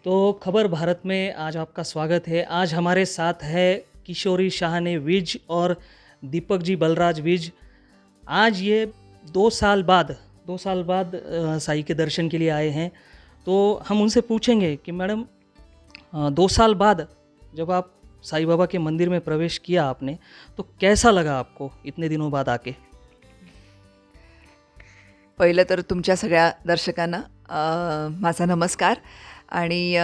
तो खबर भारत में आज आपका स्वागत है। आज हमारे साथ है किशोरी शाहने विज और दीपक जी बलराज विज। आज ये 2 साल बाद साईं के दर्शन के लिए आए हैं। तो हम उनसे पूछेंगे कि मैडम 2 साल बाद जब आप साईं बाबा के मंदिर में प्रवेश किया आपने, तो कैसा लगा आपको इतने दिनों बाद आके? पहिलं तर तुमच्या सगळ्या दर्शकांना माझा नमस्कार आणि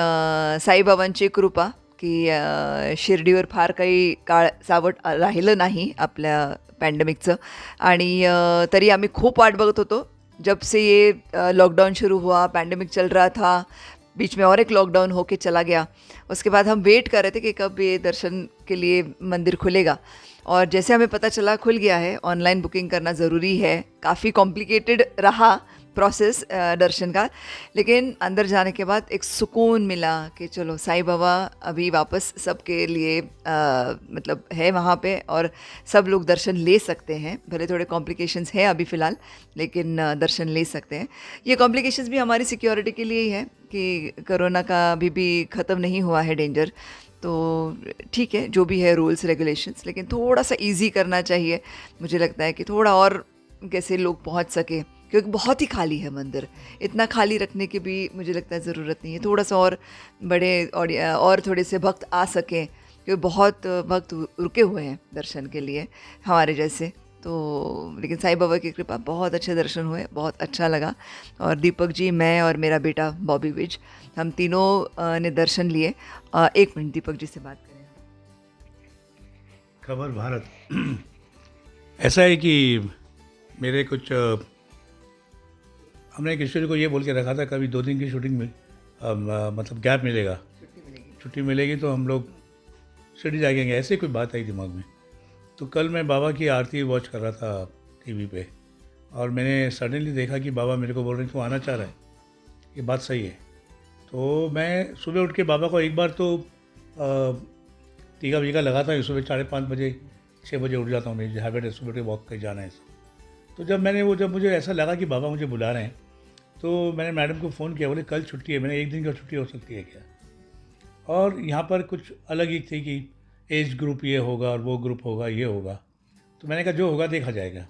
साईबाबांची कृपा की शिर्डीवर फार काही काळ सावट राहिलं नाही आपल्या पॅन्डेमिकचं आणि तरी आम्ही खूप वाट बघत होतो. जब से ये लॉकडाउन शुरू हुआ, पैंडेमिक चल रहा था, बीच में और एक लॉकडाउन होके चला गया. उसके बाद हम वेट कर रहे थे कि कब ये दर्शन के लिए मंदिर खुलेगा और जैसे हमें पता चला खुल गया है. ऑनलाइन बुकिंग करना ज़रूरी है. काफ़ी कॉम्प्लिकेटेड रहा प्रोसेस दर्शन का, लेकिन अंदर जाने के बाद एक सुकून मिला कि चलो साईं बाबा अभी वापस सबके लिए मतलब है वहाँ पे और सब लोग दर्शन ले सकते हैं. भले थोड़े कॉम्प्लिकेशंस हैं अभी फ़िलहाल, लेकिन दर्शन ले सकते हैं. ये कॉम्प्लिकेशंस भी हमारी सिक्योरिटी के लिए ही है कि कोरोना का अभी भी ख़त्म नहीं हुआ है डेंजर. तो ठीक है, जो भी है रूल्स रेगुलेशंस, लेकिन थोड़ा सा इजी करना चाहिए. मुझे लगता है कि थोड़ा और कैसे लोग पहुंच सके, क्योंकि बहुत ही खाली है मंदिर. इतना खाली रखने की भी मुझे लगता है ज़रूरत नहीं है. थोड़ा सा और बड़े और थोड़े से भक्त आ सकें, क्योंकि बहुत भक्त रुके हुए हैं दर्शन के लिए हमारे जैसे. तो लेकिन साईं बाबा की कृपा, बहुत अच्छे दर्शन हुए, बहुत अच्छा लगा. और दीपक जी, मैं और मेरा बेटा बॉबी विज, हम तीनों ने दर्शन लिए. 1 मिनट दीपक जी से बात करें. खबर भारत ऐसा है कि मेरे कुछ हमने किशोरी को ये बोल के रखा था कभी 2 दिन की शूटिंग में मतलब गैप मिलेगा, छुट्टी मिलेगी तो हम लोग शिरडी जाएंगे. ऐसे कोई बात आई दिमाग में. तो कल मैं बाबा की आरती वॉच कर रहा था टीवी पे और मैंने सडनली देखा कि बाबा मेरे को बोल रहे हैं तू आना चाह रहा है. ये बात सही है. तो मैं सुबह उठ के बाबा को एक बार तो टीका वीका लगाता हूँ. सुबह 5:30 बजे 6 बजे उठ जाता हूँ. मेरी हैबिट है सुबह उठ के वॉक कर जाना है. तो जब मुझे ऐसा लगा कि बाबा मुझे बुला रहे हैं, तो मैंने मैडम को फ़ोन किया. बोले कल छुट्टी है. मैंने 1 दिन का छुट्टी हो सकती है क्या? और यहाँ पर कुछ अलग ही थी कि एज ग्रुप ये होगा और वो ग्रुप होगा, ये होगा. तो मैंने कहा जो होगा देखा जाएगा.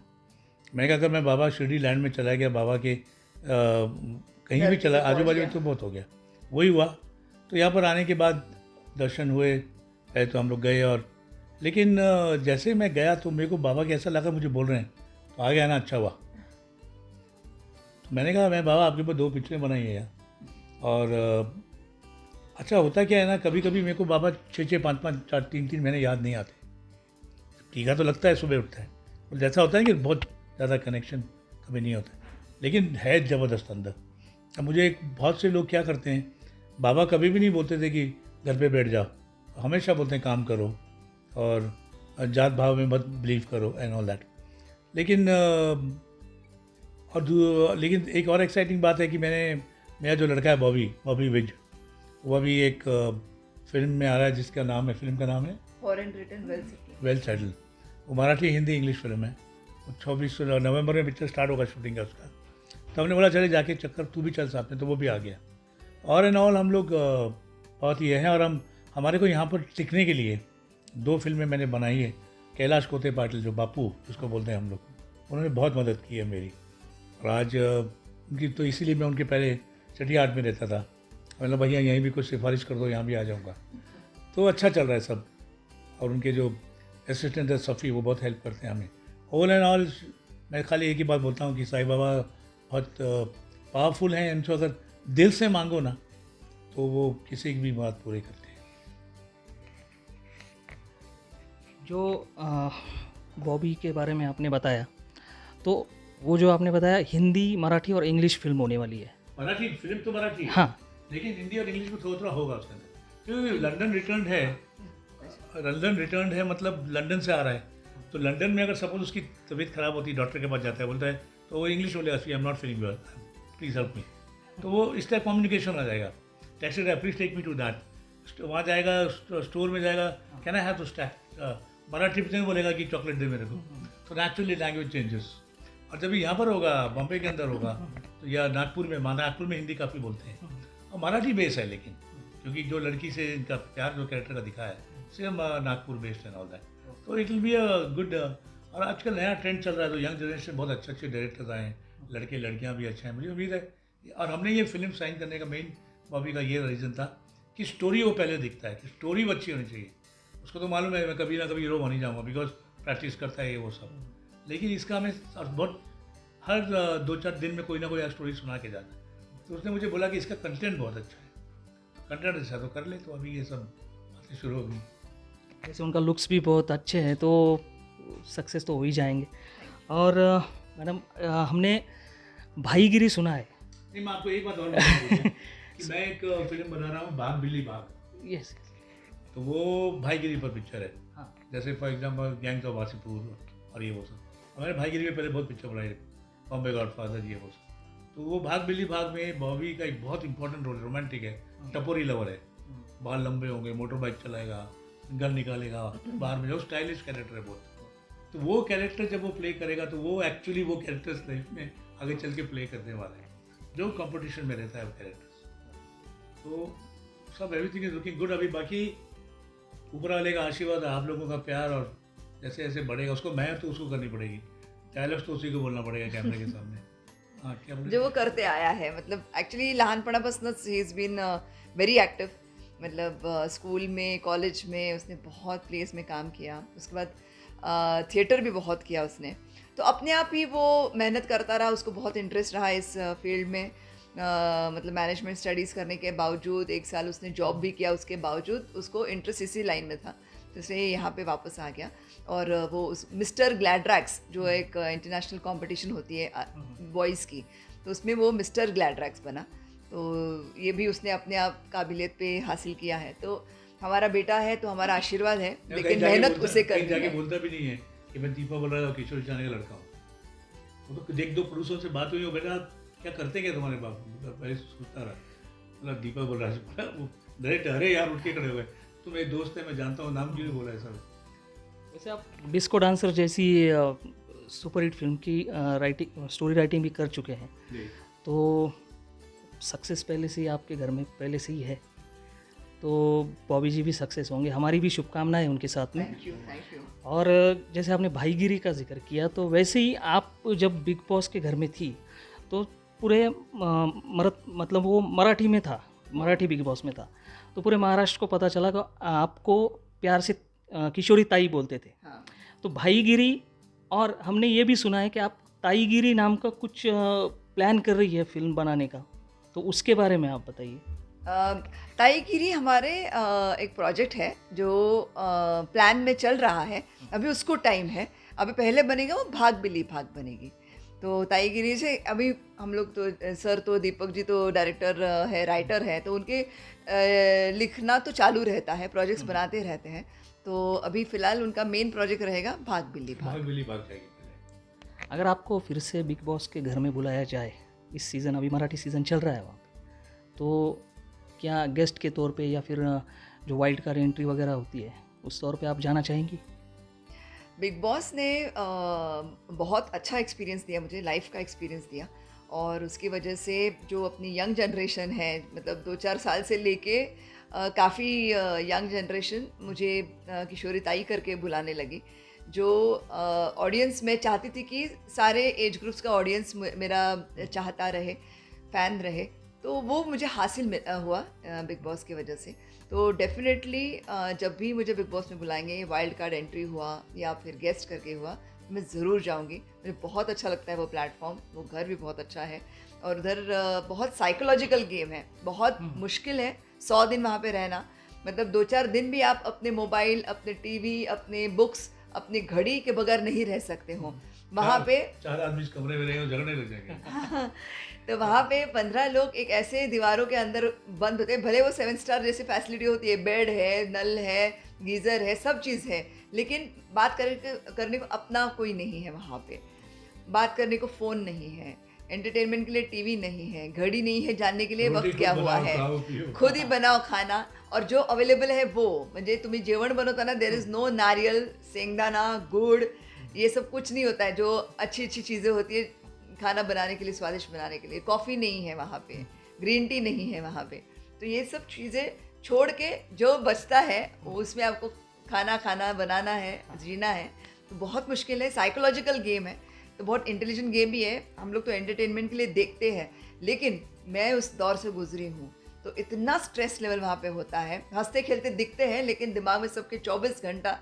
मैंने कहा अगर मैं बाबा शिरडी लैंड में चला गया, बाबा के कहीं भी चला, आजू बाजू में, तो बहुत हो गया. वही हुआ. तो यहाँ पर आने के बाद दर्शन हुए. पहले तो हम लोग गए और लेकिन जैसे मैं गया तो मेरे को बाबा के ऐसा लगा मुझे बोल रहे हैं तो आ गया ना, अच्छा हुआ. तो मैंने कहा मैं बाबा आपके ऊपर 2 पिक्चरें बनाई है यार. और अच्छा होता क्या है ना, कभी कभी मेरे को बाबा 6-6, 5-5, 4, 3-3 महीने याद नहीं आते. टीका तो लगता है सुबह उठता है, और जैसा होता है कि बहुत ज़्यादा कनेक्शन कभी नहीं होता, लेकिन है ज़बरदस्त अंदर. अब मुझे बहुत से लोग क्या करते हैं, बाबा कभी भी नहीं बोलते थे कि घर पे बैठ जाओ. हमेशा बोलते हैं काम करो और जात भाव में मत बिलीव करो एंड ऑल दैट. लेकिन लेकिन एक और एक्साइटिंग बात है कि मेरा जो लड़का है बॉबी विज, वो अभी एक फिल्म में आ रहा है जिसका नाम है, फिल्म का नाम है फॉरेन रिटर्न वेल सेटल. वो मराठी हिंदी इंग्लिश फिल्म है. 24 नवंबर में पिक्चर स्टार्ट होगा शूटिंग का उसका. तो हमने बोला चले जाके चक्कर, तू भी चल साथ में. तो वो भी आ गया. और एंड ऑल हम लोग बहुत ये हैं. और हमारे को यहाँ पर टिकने के लिए 2 फिल्में मैंने बनाई है. कैलाश कोते पाटिल जो बापू जिसको बोलते हैं हम लोग, उन्होंने बहुत मदद की है मेरी. और आज उनकी तो इसीलिए मैं उनके पहले चटियाट में रहता था. मतलब भैया यहीं भी कुछ सिफारिश कर दो, यहाँ भी आ जाऊँगा. तो अच्छा चल रहा है सब. और उनके जो असिस्टेंट है सफ़ी, वो बहुत हेल्प करते हैं हमें. ऑल एंड ऑल मैं खाली एक ही बात बोलता हूँ कि साईं बाबा बहुत पावरफुल हैं. इनको अगर दिल से मांगो ना तो वो किसी की भी बात पूरी करते हैं. जो बॉबी के बारे में आपने बताया, तो वो जो आपने बताया हिंदी, मराठी और इंग्लिश फिल्म होने वाली है. मराठी फिल्म तो मराठी है, हाँ, लेकिन हिंदी और इंग्लिश में थोड़ा थोड़ा होगा उसके अंदर. क्योंकि लंदन रिटर्न है मतलब लंदन से आ रहा है. तो लंदन में अगर सपोज उसकी तबीयत ख़राब होती है, डॉक्टर के पास जाता है, बोलता है तो वो इंग्लिश बोलेगा, I am not feeling well, please help me. तो वो इस टाइप कम्युनिकेशन आ जाएगा. Taxi driver please take me to that. वहाँ जाएगा, स्टोर में जाएगा, can I have to stack. Marathi में बोलेगा कि चॉकलेट दे मेरे को. तो नेचुरली लैंग्वेज चेंजेस. और जब यहाँ पर होगा, बॉम्बे के अंदर होगा, तो या नागपुर में हिंदी काफ़ी बोलते हैं. और मराठी बेस है, लेकिन क्योंकि जो लड़की से इनका प्यार जो कैरेक्टर का दिखा है same Nagpur based and all that, तो it will be a good. और आजकल नया ट्रेंड चल रहा है, तो यंग जनरेशन बहुत अच्छे अच्छे डायरेक्टर्स आए हैं, लड़के लड़कियां भी अच्छे हैं, मुझे उम्मीद है। और हमने ये फिल्म साइन करने का मेन बॉबी का ये रीज़न था कि स्टोरी वो पहले दिखता है कि स्टोरी वो अच्छी होनी चाहिए। उसको तो मालूम है मैं कभी ना कभी हीरो बन ही जाऊँगा, बिकॉज प्रैक्टिस करता है ये वो सब, लेकिन इसका हमें बहुत हर 2-4 दिन में कोई ना कोई स्टोरी सुना के जाता है। तो उसने मुझे बोला कि इसका कंटेंट बहुत अच्छा है, कंटेंट अच्छा तो कर ले, तो अभी ये सब बातें शुरू हो गई। जैसे उनका लुक्स भी बहुत अच्छे हैं तो सक्सेस तो हो ही जाएंगे। और मैडम हमने भाईगिरी सुना है। नहीं, मैं आपको एक बात और बताऊं कि मैं एक फिल्म बना रहा हूँ भाग बिल्ली भाग, यस। तो वो भाईगिरी पर पिक्चर है। हाँ। जैसे for example gangs of Wasseypur और ये वो सब, मैंने भाईगिरी में पहले बहुत पिक्चर बनाई, बॉम्बे गॉडफादर ये वो सब। तो वो भाग बिल्ली भाग में बॉबी का एक बहुत इंपॉर्टेंट रोल, रोमांटिक है, टपोरी लवर है, बाल लंबे होंगे, मोटर बाइक चलाएगा, गन निकालेगा बाहर में, जो स्टाइलिश कैरेक्टर है बहुत। तो वो कैरेक्टर जब वो प्ले करेगा तो वो एक्चुअली वो कैरेक्टर्स लाइफ में आगे चल के प्ले करने वाला है, जो कंपटीशन में रहता है वो कैरेक्टर्स। तो सब एवरीथिंग इज लुकिंग गुड। अभी बाकी ऊपर वाले का आशीर्वाद, आप लोगों का प्यार, और जैसे जैसे बढ़ेगा उसको मैं तो उसको करनी पड़ेगी, डायलॉग्स तो उसी को बोलना पड़ेगा कैमरे के सामने। हाँ, क्या बोले? जो वो करते आया है, मतलब एक्चुअली लहानपणापासूनच ही इज बीन वेरी एक्टिव, मतलब स्कूल में कॉलेज में उसने बहुत प्लेस में काम किया, उसके बाद थिएटर भी बहुत किया उसने, तो अपने आप ही वो मेहनत करता रहा, उसको बहुत इंटरेस्ट रहा इस फील्ड में। मतलब मैनेजमेंट स्टडीज़ करने के बावजूद 1 साल उसने जॉब भी किया, उसके बावजूद उसको इंटरेस्ट इसी लाइन में था, तो इसलिए यहाँ पे वापस आ गया। और वो उस मिस्टर ग्लैड्रैक्स जो एक इंटरनेशनल कंपटीशन होती है बॉयज़ की, तो उसमें वो मिस्टर ग्लैड्रैक्स बना, तो ये भी उसने अपने आप काबिलियत पे हासिल किया है। तो हमारा बेटा है तो हमारा आशीर्वाद है, लेकिन मेहनत उसे करनी जाके है। बोलता भी नहीं है कि मैं दीपा बोल रहा था किशोर जाने का लड़का हूँ। वो तो देख दो पुरुषों से बात हुई हो, बेटा क्या करते क्या तुम्हारे बाप, पहले सोचता रहा, बोला दीपा बोल रहा है, वो डायरेक्ट अरे यार उठ के खड़े हुए, तुम एक दोस्त है मैं जानता हूँ, नाम क्यों नहीं बोला है सब। वैसे आप डिस्को डांसर जैसी सुपर हिट फिल्म की स्टोरी राइटिंग भी कर चुके हैं, तो सक्सेस पहले से ही आपके घर में पहले से ही है, तो बॉबी जी भी सक्सेस होंगे, हमारी भी शुभकामनाएं उनके साथ में। Thank you. और जैसे आपने भाईगिरी का जिक्र किया, तो वैसे ही आप जब बिग बॉस के घर में थी तो पूरे मतलब वो मराठी में था, मराठी बिग बॉस में था, तो पूरे महाराष्ट्र को पता चला कि आपको प्यार से किशोरी ताई बोलते थे। हाँ। तो भाईगिरी, और हमने ये भी सुना है कि आप ताईगिरी नाम का कुछ प्लान कर रही है फिल्म बनाने का, तो उसके बारे में आप बताइए। ताईगिरी हमारे एक प्रोजेक्ट है जो प्लान में चल रहा है, अभी उसको टाइम है, अभी पहले बनेगा वो भाग बिल्ली भाग बनेगी। तो ताईगिरी से अभी हम लोग तो सर तो दीपक जी तो डायरेक्टर है, राइटर है, तो उनके लिखना तो चालू रहता है, प्रोजेक्ट्स बनाते रहते हैं। तो अभी फ़िलहाल उनका मेन प्रोजेक्ट रहेगा भाग बिल्ली भाग। भाग बिल्ली भाग जाएगी पहले। अगर आपको फिर से बिग बॉस के घर में बुलाया जाए, इस सीज़न अभी मराठी सीज़न चल रहा है वहाँ पे, तो क्या गेस्ट के तौर पे या फिर जो वाइल्ड कार्ड एंट्री वगैरह होती है उस तौर पे आप जाना चाहेंगी? बिग बॉस ने बहुत अच्छा एक्सपीरियंस दिया मुझे, लाइफ का एक्सपीरियंस दिया, और उसकी वजह से जो अपनी यंग जनरेशन है, मतलब 2-4 साल से लेके काफ़ी यंग जनरेशन मुझे किशोरी ताई करके बुलाने लगी, जो ऑडियंस में चाहती थी कि सारे एज ग्रुप्स का ऑडियंस मेरा चाहता रहे, फ़ैन रहे, तो वो मुझे हासिल हुआ बिग बॉस की वजह से। तो डेफिनेटली जब भी मुझे बिग बॉस में बुलाएंगे, वाइल्ड कार्ड एंट्री हुआ या फिर गेस्ट करके हुआ, मैं ज़रूर जाऊंगी। मुझे बहुत अच्छा लगता है वो प्लेटफॉर्म, वो घर भी बहुत अच्छा है, और उधर बहुत साइकोलॉजिकल गेम है, बहुत मुश्किल है 100 दिन वहाँ पे रहना, मतलब 2-4 दिन भी आप अपने मोबाइल, अपने टीवी, अपने बुक्स, अपनी घड़ी के बगैर नहीं रह सकते हो वहाँ पे। 4 आदमी इस कमरे में रहेंगे और झगड़ने लग जाएंगे। तो वहाँ पे 15 लोग एक ऐसे दीवारों के अंदर बंद होते हैं, भले वो 7 स्टार जैसी फैसिलिटी होती है, बेड है, नल है, गीज़र है, सब चीज़ है, लेकिन बात करने को अपना कोई नहीं है वहाँ पे, बात करने को फ़ोन नहीं है, एंटरटेनमेंट के लिए टीवी नहीं है, घड़ी नहीं है जानने के लिए वक्त क्या हुआ है, खुद ही बनाओ खाना, और जो अवेलेबल है वो, म्हणजे तुम्ही जेवण बनवता ना, देयर इज़ नो नारियल, शेंगदाना, गुड़, ये सब कुछ नहीं होता है, जो अच्छी अच्छी चीज़ें होती है खाना बनाने के लिए, स्वादिष्ट बनाने के लिए। कॉफ़ी नहीं है वहाँ पे, ग्रीन टी नहीं है वहाँ पे, तो ये सब चीज़ें छोड़ के जो बचता है वो उसमें आपको खाना बनाना है, जीना है, तो बहुत मुश्किल है। साइकोलॉजिकल गेम है, तो बहुत इंटेलिजेंट गेम भी है। हम लोग तो एंटरटेनमेंट के लिए देखते हैं, लेकिन मैं उस दौर से गुजरी हूँ, तो इतना स्ट्रेस लेवल वहाँ पे होता है। हंसते खेलते दिखते हैं, लेकिन दिमाग में सबके 24 घंटा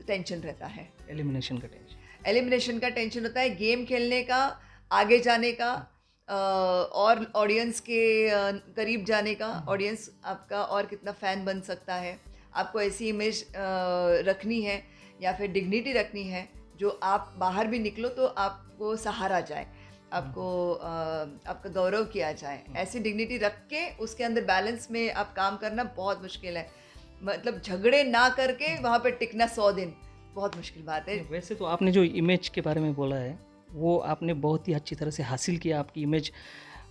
टेंशन रहता है। एलिमिनेशन का टेंशन। एलिमिनेशन का टेंशन होता है, गेम खेलने का, आगे जाने का, और ऑडियंस के करीब जाने का, ऑडियंस आपका और कितना फ़ैन बन सकता है, आपको ऐसी इमेज रखनी है या फिर डिग्निटी रखनी है जो आप बाहर भी निकलो तो आपको सहारा जाए, आपको आपका गौरव किया जाए। ऐसी डिग्निटी रख के उसके अंदर बैलेंस में आप काम करना बहुत मुश्किल है। मतलब झगड़े ना करके वहाँ पे टिकना 100 दिन बहुत मुश्किल बात है। वैसे तो आपने जो इमेज के बारे में बोला है, वो आपने बहुत ही अच्छी तरह से हासिल किया। आपकी इमेज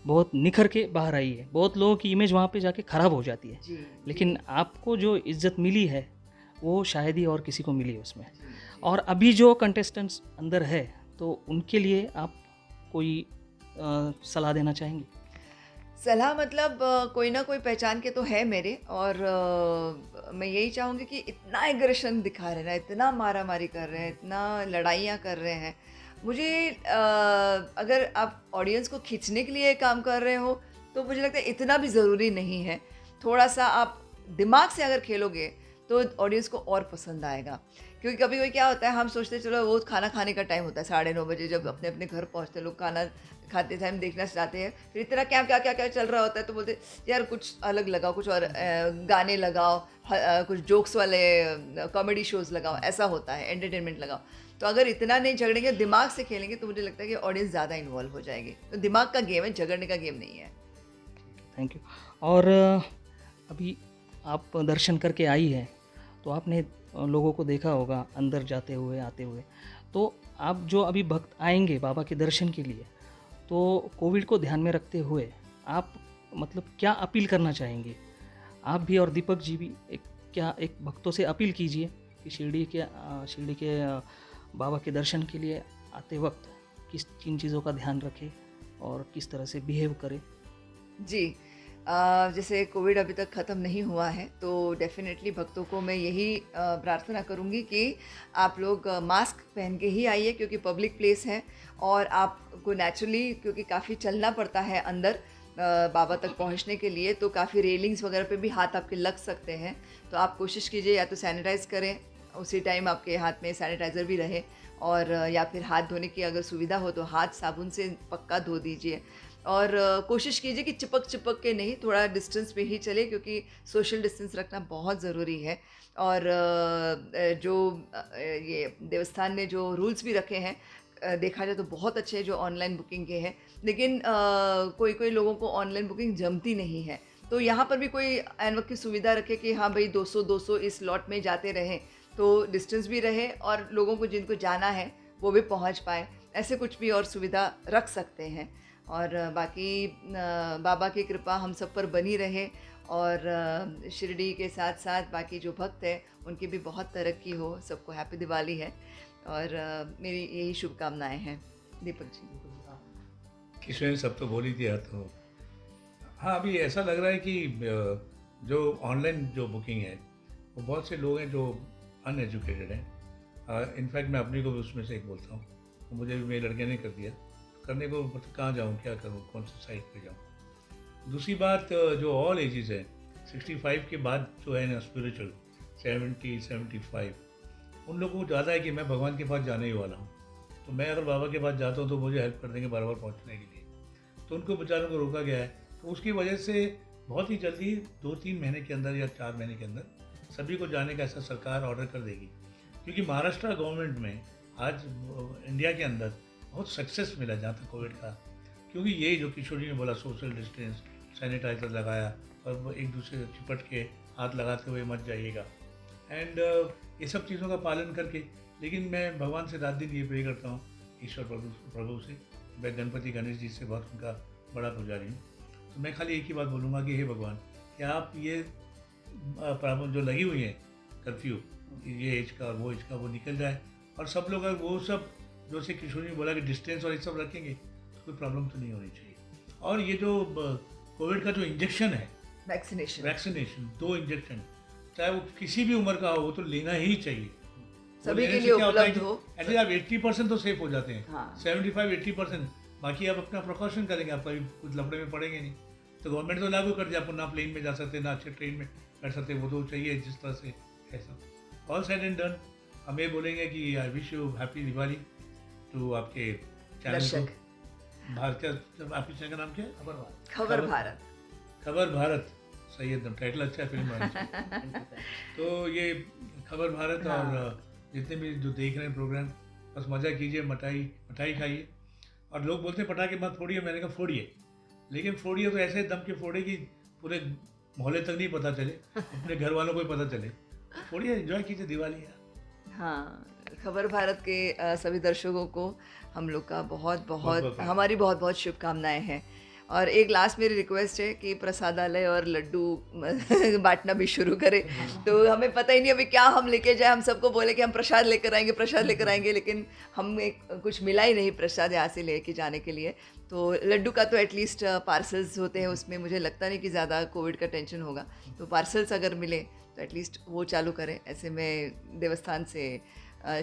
बहुत निखर के बाहर आई है। बहुत लोगों की इमेज वहाँ पे जाके ख़राब हो जाती है, जी, लेकिन आपको जो इज़्ज़त मिली है वो शायद ही और किसी को मिली है उसमें। और अभी जो कंटेस्टेंट्स अंदर है, तो उनके लिए आप कोई सलाह देना चाहेंगे? सलाह मतलब कोई ना कोई पहचान के तो है मेरे, और मैं यही चाहूँगी कि इतना एग्रेशन दिखा रहे हैं ना, इतना मारामारी कर रहे हैं, इतना लड़ाइयाँ कर रहे हैं, मुझे अगर आप ऑडियंस को खींचने के लिए काम कर रहे हो तो मुझे लगता है इतना भी ज़रूरी नहीं है। थोड़ा सा आप दिमाग से अगर खेलोगे तो ऑडियंस को और पसंद आएगा। क्योंकि कभी कभी क्या होता है, हम सोचते हैं चलो वो खाना खाने का टाइम होता है 9:30 बजे, जब अपने अपने घर पहुंचते लोग खाना खाते टाइम देखना चाहते हैं, फिर इतना क्या क्या क्या क्या चल रहा होता है, तो बोलते यार कुछ अलग लगाओ, कुछ और गाने लगाओ, कुछ जोक्स वाले कॉमेडी शोज़ लगाओ, ऐसा होता है, एंटरटेनमेंट लगाओ। तो अगर इतना नहीं झगड़ेंगे, दिमाग से खेलेंगे, तो मुझे लगता है कि ऑडियंस ज़्यादा इन्वॉल्व हो जाएगी। तो दिमाग का गेम है, झगड़ने का गेम नहीं है। Thank you. और अभी आप दर्शन करके आई हैं, तो आपने लोगों को देखा होगा अंदर जाते हुए आते हुए। तो आप जो अभी भक्त आएंगे बाबा के दर्शन के लिए, तो कोविड को ध्यान में रखते हुए आप मतलब क्या अपील करना चाहेंगे? आप भी और दीपक जी भी एक भक्तों से अपील कीजिए कि शिरडी के बाबा के दर्शन के लिए आते वक्त किन चीज़ों का ध्यान रखें और किस तरह से बिहेव करें। जी, जैसे कोविड अभी तक ख़त्म नहीं हुआ है, तो डेफ़िनेटली भक्तों को मैं यही प्रार्थना करूँगी कि आप लोग मास्क पहन के ही आइए, क्योंकि पब्लिक प्लेस है और आपको नेचुरली, क्योंकि काफ़ी चलना पड़ता है अंदर बाबा तक पहुंचने के लिए, तो काफ़ी रेलिंग्स वगैरह पे भी हाथ आपके लग सकते हैं। तो आप कोशिश कीजिए या तो सैनिटाइज़ करें, उसी टाइम आपके हाथ में सैनिटाइज़र भी रहे, और या फिर हाथ धोने की अगर सुविधा हो तो हाथ साबुन से पक्का धो दीजिए। और कोशिश कीजिए कि चिपक के नहीं, थोड़ा डिस्टेंस पे ही चले, क्योंकि सोशल डिस्टेंस रखना बहुत ज़रूरी है। और जो ये देवस्थान ने जो रूल्स भी रखे हैं, देखा जाए तो बहुत अच्छे हैं जो ऑनलाइन बुकिंग के हैं, लेकिन कोई कोई लोगों को ऑनलाइन बुकिंग जमती नहीं है। तो यहाँ पर भी कोई ऐन वक्त की सुविधा रखे कि हाँ भाई 200 इस लॉट में जाते रहें, तो डिस्टेंस भी रहे और लोगों को जिनको जाना है वो भी पहुँच पाए। ऐसे कुछ भी और सुविधा रख सकते हैं। और बाकी बाबा की कृपा हम सब पर बनी रहे, और शिरडी के साथ साथ बाकी जो भक्त हैं उनकी भी बहुत तरक्की हो। सबको हैप्पी दिवाली है, और मेरी यही शुभकामनाएं हैं। दीपक जी। किशोर ने सब तो बोल ही दिया। तो हाँ, अभी ऐसा लग रहा है कि जो ऑनलाइन जो बुकिंग है, वो बहुत से लोग हैं जो अनएजुकेटेड हैं। इनफैक्ट मैं अपनी को भी उसमें से एक बोलता हूँ। तो मुझे भी मेरी लड़के ने कर दिया, करने को मतलब कहाँ जाऊँ, क्या करूँ, कौन सी साइट पे जाऊँ। दूसरी बात, जो ऑल एजेस है, 65 के बाद जो है ना स्पिरिचुअल, 70, 75, उन लोगों को ज़्यादा है कि मैं भगवान के पास जाने ही वाला हूँ, तो मैं अगर बाबा के पास जाता हूँ तो मुझे हेल्प कर देंगे बार बार पहुँचने के लिए। तो उनको बेचारों को रोका गया है। तो उसकी वजह से बहुत ही जल्दी 2-3 महीने के अंदर या 4 महीने के अंदर सभी को जाने का ऐसा सरकार ऑर्डर कर देगी। क्योंकि महाराष्ट्र गवर्नमेंट में आज इंडिया के अंदर बहुत सक्सेस मिला जहाँ तक कोविड का, क्योंकि यही जो किशोर जी ने बोला, सोशल डिस्टेंस, सैनिटाइज़र लगाया और एक दूसरे से चिपट के हाथ लगाते हुए मत जाइएगा, एंड ये सब चीज़ों का पालन करके। लेकिन मैं भगवान से रात दिन ये प्रे करता हूँ, ईश्वर प्रभु से, मैं गणपति गणेश जी से बहुत उनका बड़ा पुजारी हूँ। तो मैं खाली एक ही बात बोलूँगा कि हे भगवान, क्या आप ये प्रॉब्लम जो लगी हुई है कर्फ्यू, ये एज का और वो एज का, वो निकल जाए, और सब लोग अगर वो सब जो से किशोर ने बोला कि डिस्टेंस और ये सब रखेंगे तो कोई प्रॉब्लम तो नहीं होनी चाहिए। और ये जो कोविड का जो इंजेक्शन है, वैक्सीनेशन वैक्सीनेशन 2 इंजेक्शन, चाहे वो किसी भी उम्र का हो, वो तो लेना ही चाहिए। वो सभी लेने के से लिए क्या होता है उपलब्ध कि हो। एटलीस्ट आप 80% तो सेफ हो जाते हैं। हाँ। 75-80%, बाकी आप अपना प्रिकॉशन करेंगे, आप कभी कुछ लफड़े में पड़ेंगे नहीं। तो गवर्नमेंट तो लागू कर दिया, आपको ना प्लेन में जा सकते, ना अच्छे ट्रेन में बैठ सकते, वो तो चाहिए जिस तरह से ऐसा। ऑल सेड एंड डन, हम ये बोलेंगे कि I wish you happy Diwali to आपके चैनल दर्शक। को। भारतीय, आपके चैनल का नाम क्या है? खबर भारत। खबर भारत, सही है, एकदम टाइटल अच्छा है फिल्म वाली। तो ये खबर भारत हाँ। और जितने भी जो देख रहे हैं प्रोग्राम, बस मज़ा कीजिए, मिठाई खाइए। और लोग बोलते हैं पटाखे मत फोड़िए, मैंने कहा फोड़िए, लेकिन फोड़िए तो ऐसे दम के फोड़े कि पूरे मोहल्ले तक नहीं पता चले, अपने घर वालों को ही पता चले। फोड़िए, एंजॉय कीजिए दिवाली यार। हाँ, खबर भारत के सभी दर्शकों को हम लोग का बहुत बहुत बहुत हमारी बहुत बहुत शुभकामनाएं हैं। और एक लास्ट मेरी रिक्वेस्ट है कि प्रसादालय और लड्डू बांटना भी शुरू करें। तो हमें पता ही नहीं अभी क्या हम लेके जाए, हम सबको बोले कि हम प्रसाद लेकर आएंगे, लेकिन हमें कुछ मिला ही नहीं प्रसाद यहाँ से लेके जाने के लिए। तो लड्डू का तो एटलीस्ट पार्सल्स होते हैं, उसमें मुझे लगता नहीं कि ज़्यादा कोविड का टेंशन होगा। तो पार्सल्स अगर मिले तो एटलीस्ट वो चालू करें, ऐसे मैं देवस्थान से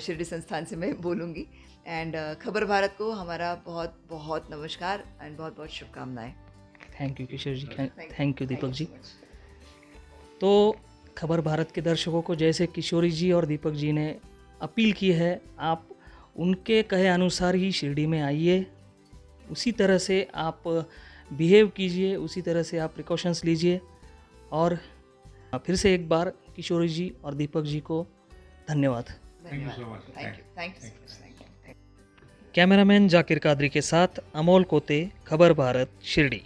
शिरडी संस्थान से मैं बोलूँगी। एंड खबर भारत को हमारा बहुत बहुत नमस्कार एंड बहुत बहुत शुभकामनाएं। Thank you Kishore ji, thank you Deepak ji. तो खबर भारत के दर्शकों को जैसे किशोरी जी और दीपक जी ने अपील की है, आप उनके कहे अनुसार ही शिरडी में आइए, उसी तरह से आप बिहेव कीजिए, उसी तरह से आप प्रिकॉशंस लीजिए। और फिर से एक बार किशोरी जी और दीपक जी को धन्यवाद। Thank you so much. Thank you. Cameraman Zakir Qadri के साथ अमोल कोते, खबर भारत, शिरडी।